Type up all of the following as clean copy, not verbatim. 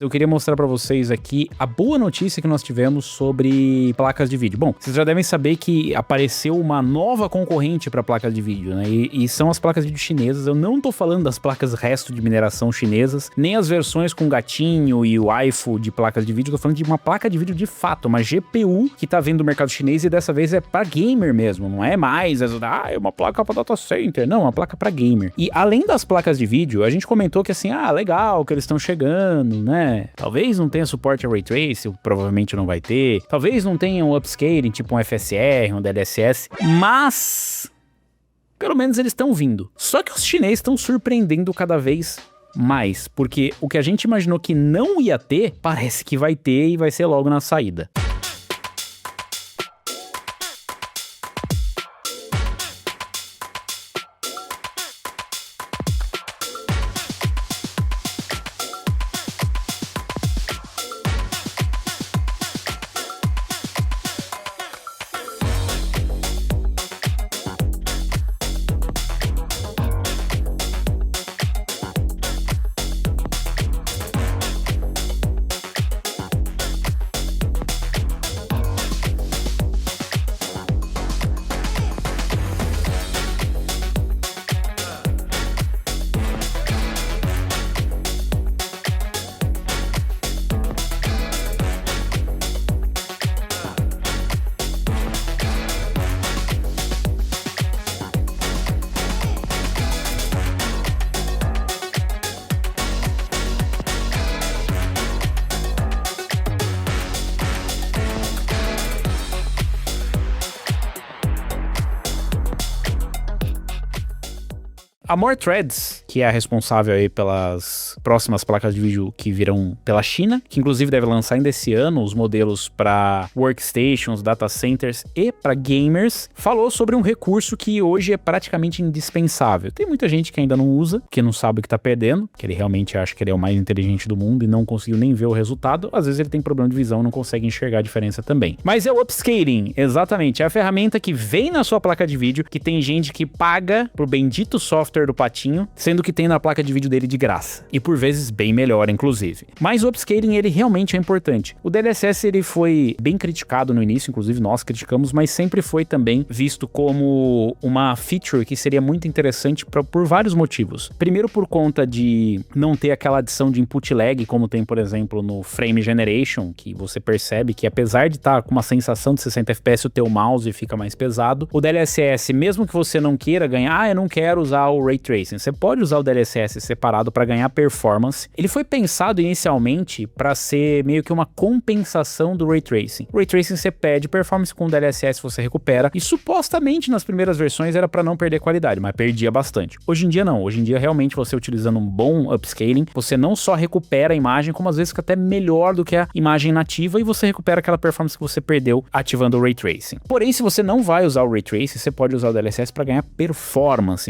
Eu queria mostrar pra vocês aqui a boa notícia que nós tivemos sobre placas de vídeo. Bom, vocês já devem saber que apareceu uma nova concorrente para placas de vídeo, né? E são as placas de vídeo chinesas. Eu não tô falando das placas resto de mineração chinesas, nem as versões com gatinho e o waifu de placas de vídeo. Eu tô falando de uma placa de vídeo de fato, uma GPU que tá vindo do mercado chinês e dessa vez é pra gamer mesmo. Não é mais é uma placa pra data center. Não, uma placa pra gamer. E além das placas de vídeo, a gente comentou que assim, legal que eles estão chegando, né? Talvez não tenha suporte a Ray Tracing, provavelmente não vai ter. Talvez não tenha um upscaling, tipo um FSR, um DLSS, mas pelo menos eles estão vindo. Só que os chineses estão surpreendendo cada vez mais, porque o que a gente imaginou que não ia ter, parece que vai ter e vai ser logo na saída. A More Threads, que é a responsável aí pelas próximas placas de vídeo que virão pela China, que inclusive deve lançar ainda esse ano os modelos para workstations, data centers e para gamers, falou sobre um recurso que hoje é praticamente indispensável. Tem muita gente que ainda não usa, que não sabe o que tá perdendo, que ele realmente acha que ele é o mais inteligente do mundo e não conseguiu nem ver o resultado. Às vezes ele tem problema de visão e não consegue enxergar a diferença também. Mas é o upscaling, exatamente. É a ferramenta que vem na sua placa de vídeo, que tem gente que paga pro bendito software do patinho, sendo que tem na placa de vídeo dele de graça. E por vezes bem melhor, inclusive. Mas o upscaling, ele realmente é importante. O DLSS, ele foi bem criticado no início, inclusive nós criticamos, mas sempre foi também visto como uma feature que seria muito interessante por vários motivos. Primeiro, por conta de não ter aquela adição de input lag, como tem, por exemplo, no Frame Generation, que você percebe que apesar de estar com uma sensação de 60 FPS, o teu mouse fica mais pesado. O DLSS, mesmo que você não queira ganhar, eu não quero usar o Ray Tracing. Você pode usar o DLSS separado para ganhar performance. Ele foi pensado inicialmente para ser meio que uma compensação do Ray Tracing. O Ray Tracing você perde performance, com o DLSS você recupera, e supostamente nas primeiras versões era para não perder qualidade, mas perdia bastante. Hoje em dia não, hoje em dia realmente você utilizando um bom upscaling, você não só recupera a imagem, como às vezes fica até melhor do que a imagem nativa, e você recupera aquela performance que você perdeu ativando o Ray Tracing. Porém, se você não vai usar o Ray Tracing, você pode usar o DLSS para ganhar performance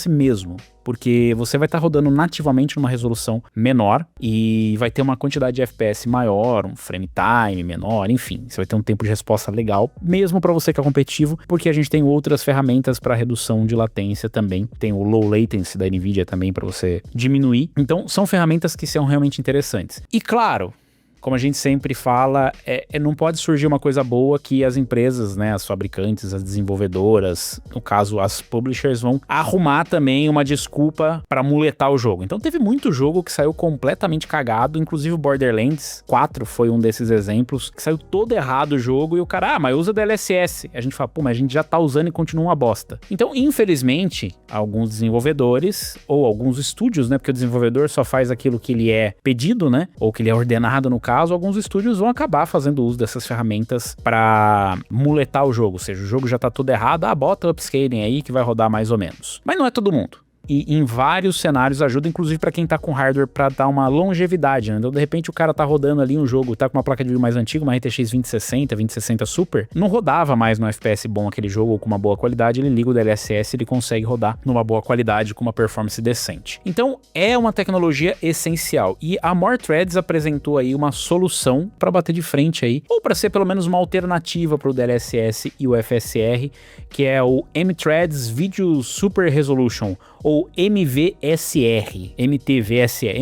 mesmo, porque você vai estar rodando nativamente numa resolução menor e vai ter uma quantidade de FPS maior, um frame time menor, enfim, você vai ter um tempo de resposta legal, mesmo para você que é competitivo, porque a gente tem outras ferramentas para redução de latência também, tem o low latency da Nvidia também para você diminuir, então são ferramentas que são realmente interessantes. E claro, como a gente sempre fala, não pode surgir uma coisa boa que as empresas, né, as fabricantes, as desenvolvedoras, no caso as publishers, vão arrumar também uma desculpa para muletar o jogo. Então teve muito jogo que saiu completamente cagado, inclusive o Borderlands 4 foi um desses exemplos, que saiu todo errado o jogo e o cara, mas usa DLSS. A gente fala, mas a gente já tá usando e continua uma bosta. Então, infelizmente, alguns desenvolvedores, ou alguns estúdios, né, porque o desenvolvedor só faz aquilo que ele é pedido, né, ou que ele é ordenado no caso, alguns estúdios vão acabar fazendo uso dessas ferramentas para muletar o jogo, ou seja, o jogo já tá tudo errado, bota o upscaling aí que vai rodar mais ou menos. Mas não é todo mundo. E em vários cenários ajuda, inclusive para quem tá com hardware para dar uma longevidade, né? Então de repente o cara tá rodando ali um jogo, tá com uma placa de vídeo mais antiga, uma RTX 2060 Super, não rodava mais no FPS bom aquele jogo ou com uma boa qualidade, ele liga o DLSS, ele consegue rodar numa boa qualidade com uma performance decente. Então é uma tecnologia essencial e a More Threads apresentou aí uma solução para bater de frente aí, ou para ser pelo menos uma alternativa para o DLSS e o FSR, que é o M-Threads Video Super Resolution, ou MVSR. MTVSR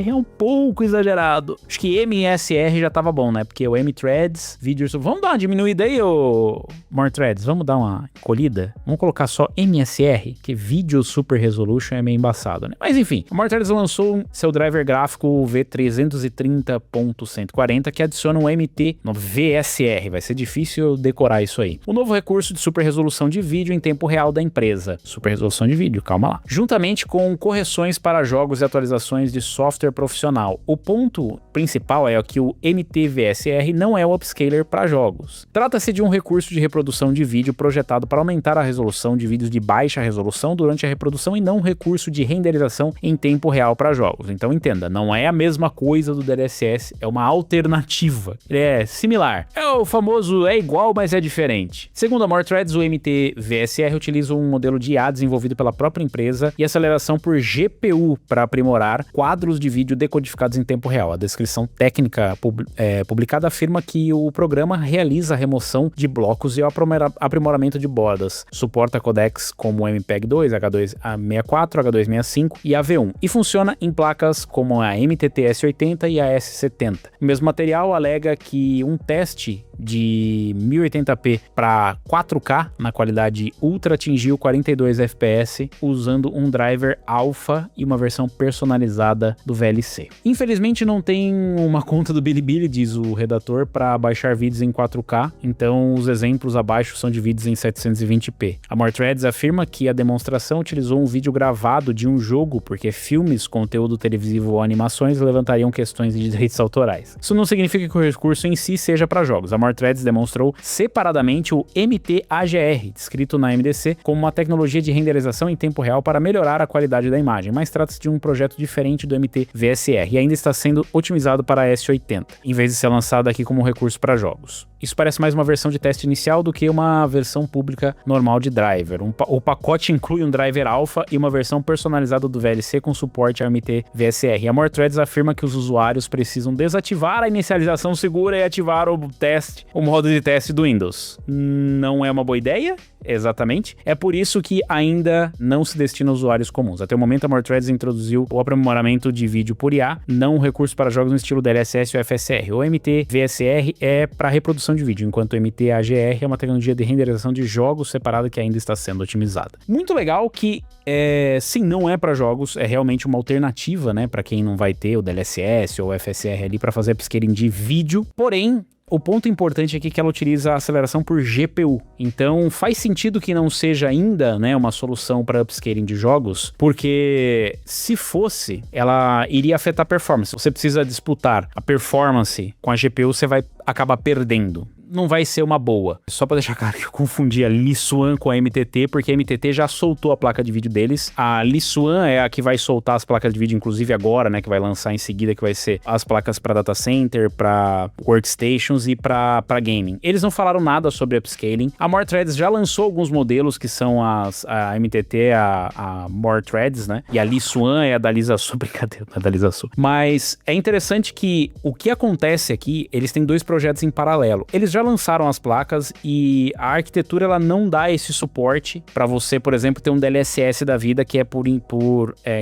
é um pouco exagerado. Acho que MSR já tava bom, né? Porque o M-Threads, vídeos... Vamos dar uma diminuída aí, ô More Threads? Vamos dar uma encolhida? Vamos colocar só MSR, que Video Super Resolution é meio embaçado, né? Mas enfim, a More Threads lançou seu driver gráfico V330.140, que adiciona um MT no VSR. Vai ser difícil decorar isso aí. O novo recurso de super resolução de vídeo em tempo real da empresa. Super resolução de vídeo, calma lá. Juntamente com correções para jogos e atualizações de software profissional. O ponto principal é que o MTVSR não é o upscaler para jogos. Trata-se de um recurso de reprodução de vídeo projetado para aumentar a resolução de vídeos de baixa resolução durante a reprodução e não um recurso de renderização em tempo real para jogos. Então entenda, não é a mesma coisa do DLSS, é uma alternativa. Ele é similar. É o famoso é igual, mas é diferente. Segundo a More Threads, o MTVSR utiliza um modelo de IA desenvolvido pela própria empresa e aceleração por GPU para aprimorar quadros de vídeo decodificados em tempo real. A descrição técnica publicada afirma que o programa realiza a remoção de blocos e o aprimoramento de bordas. Suporta codecs como o MPEG-2, H264, H265 e AV1 e funciona em placas como a MTT S80 e a S70. O mesmo material alega que um teste de 1080p para 4K na qualidade Ultra atingiu 42 FPS usando um driver alpha e uma versão personalizada do VLC. Infelizmente não tem uma conta do Bilibili, diz o redator, para baixar vídeos em 4K, então os exemplos abaixo são de vídeos em 720p. A More Threads afirma que a demonstração utilizou um vídeo gravado de um jogo porque filmes, conteúdo televisivo ou animações levantariam questões de direitos autorais. Isso não significa que o recurso em si seja para jogos. A More Threads demonstrou separadamente o MTAGR, descrito na MDC, como uma tecnologia de renderização em tempo real para melhorar a qualidade da imagem, mas trata-se de um projeto diferente do MTVSR e ainda está sendo otimizado para a S80, em vez de ser lançado aqui como um recurso para jogos. Isso parece mais uma versão de teste inicial do que uma versão pública normal de driver. O pacote inclui um driver alpha e uma versão personalizada do VLC com suporte ao MTVSR. E a More Threads afirma que os usuários precisam desativar a inicialização segura e ativar o modo de teste do Windows. Não é uma boa ideia? Exatamente. É por isso que ainda não se destina a usuários comuns. Até o momento, a More Threads introduziu o aprimoramento de vídeo por IA, não um recurso para jogos no estilo DLSS ou FSR. O MTVSR é para reprodução de vídeo, enquanto o MTAGR é uma tecnologia de renderização de jogos separada que ainda está sendo otimizada. Muito legal que, sim, não é para jogos, é realmente uma alternativa, né, para quem não vai ter o DLSS ou o FSR ali para fazer upscaling de vídeo, porém, o ponto importante aqui é que ela utiliza a aceleração por GPU, então faz sentido que não seja ainda, né, uma solução para upscaling de jogos, porque se fosse, ela iria afetar a performance. Você precisa disputar a performance com a GPU, você vai acabar perdendo. Não vai ser uma boa. Só pra deixar claro que eu confundi a Lisuan com a MTT, porque a MTT já soltou a placa de vídeo deles. A Lisuan é a que vai soltar as placas de vídeo, inclusive agora, né, que vai lançar em seguida, que vai ser as placas para data center, para workstations e para gaming. Eles não falaram nada sobre upscaling. A More Threads já lançou alguns modelos que são a MTT, a More Threads, né? E a Lisuan é a da Lisasu, brincadeira, a da Lisasu. Mas é interessante que o que acontece aqui, eles têm dois projetos em paralelo. Eles já lançaram as placas e a arquitetura ela não dá esse suporte para você, por exemplo, ter um DLSS da vida que é por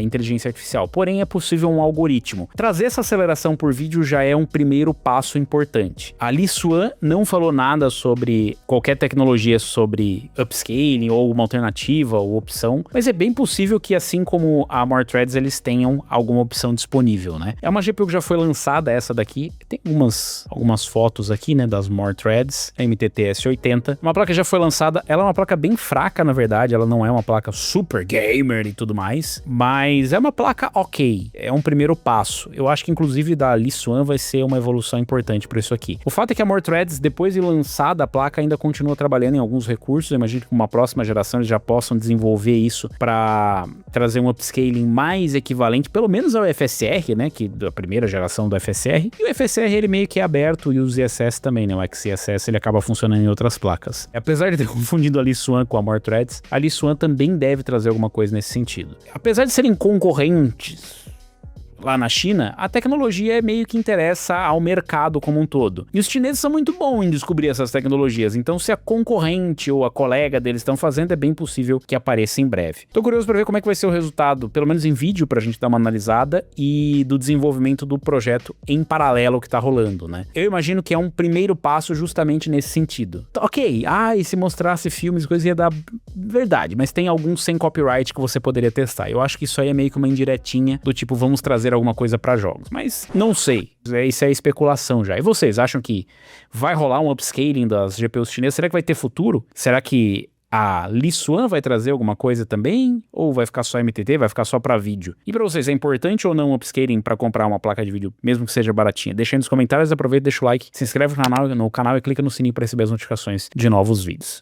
inteligência artificial. Porém, é possível um algoritmo. Trazer essa aceleração por vídeo já é um primeiro passo importante. A Lisuan não falou nada sobre qualquer tecnologia sobre upscaling ou uma alternativa ou opção, mas é bem possível que, assim como a More Threads, eles tenham alguma opção disponível, né? É uma GPU que já foi lançada, essa daqui. Tem algumas fotos aqui, né, das More Threads, MTT S80. Uma placa já foi lançada, ela é uma placa bem fraca, na verdade, ela não é uma placa super gamer e tudo mais, mas é uma placa ok, é um primeiro passo. Eu acho que inclusive da Lisuan vai ser uma evolução importante para isso aqui. O fato é que a More Threads, depois de lançada a placa, ainda continua trabalhando em alguns recursos. Eu imagino que com uma próxima geração eles já possam desenvolver isso para trazer um upscaling mais equivalente, pelo menos ao FSR, né, que da primeira geração do FSR. E o FSR ele meio que é aberto e o ZSS também, né, o XCSS ele acaba funcionando em outras placas. Apesar de ter confundido a Lisuan com a More Threads, a Lisuan também deve trazer alguma coisa nesse sentido. Apesar de serem concorrentes, lá na China, a tecnologia meio que interessa ao mercado como um todo. E os chineses são muito bons em descobrir essas tecnologias, então se a concorrente ou a colega deles estão fazendo, é bem possível que apareça em breve. Tô curioso para ver como é que vai ser o resultado, pelo menos em vídeo, pra gente dar uma analisada, e do desenvolvimento do projeto em paralelo que tá rolando, né? Eu imagino que é um primeiro passo justamente nesse sentido. Ok, e se mostrasse filmes, coisa ia dar verdade, mas tem alguns sem copyright que você poderia testar. Eu acho que isso aí é meio que uma indiretinha do tipo, vamos trazer alguma coisa pra jogos, mas não sei. Isso é especulação já. E vocês acham que vai rolar um upscaling das GPUs chinesas? Será que vai ter futuro? Será que a Lisuan vai trazer alguma coisa também? Ou vai ficar só MTT, vai ficar só pra vídeo? E pra vocês, é importante ou não um upscaling pra comprar uma placa de vídeo, mesmo que seja baratinha? Deixa aí nos comentários, aproveita, deixa o like, se inscreve no canal e clica no sininho pra receber as notificações de novos vídeos.